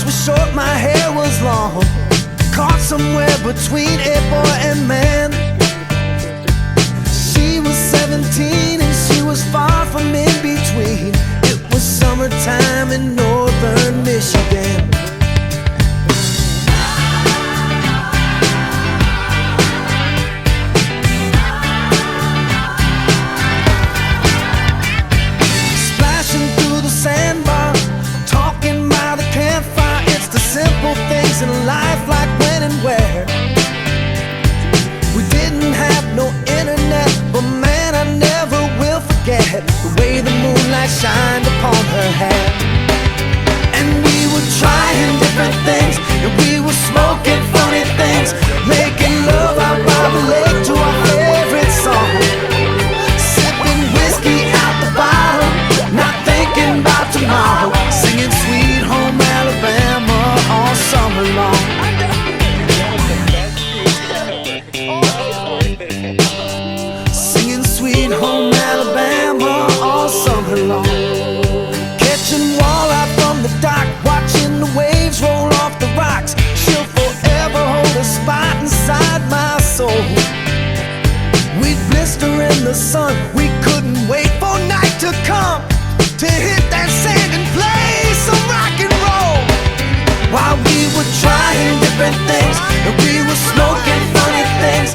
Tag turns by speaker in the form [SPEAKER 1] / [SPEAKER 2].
[SPEAKER 1] was short, my hair was long, caught somewhere between a boy and man. She was 17 and she was far from in between. It was summertime in northern Michigan. Splashing through the sandbar, talking by the campfire. It's the simple things in life, like when and where. We didn't have no internet, but man, I never will forget the way the moonlight shined upon her hair. And we were trying different things, and we were smoking funny things, making love out by the lake to our favorite song, sipping whiskey out the bottle, not thinking about tomorrow, singing Sweet Home Alabama all summer long. Singing Sweet Home Alabama all summer long. Catching walleye from the dock, watching the waves roll off the rocks. She'll forever hold a spot inside my soul. We'd blister in the sun, we couldn't wait for night to come to hit that sand and play some rock and roll. While we were trying different things, and we were smoking funny things,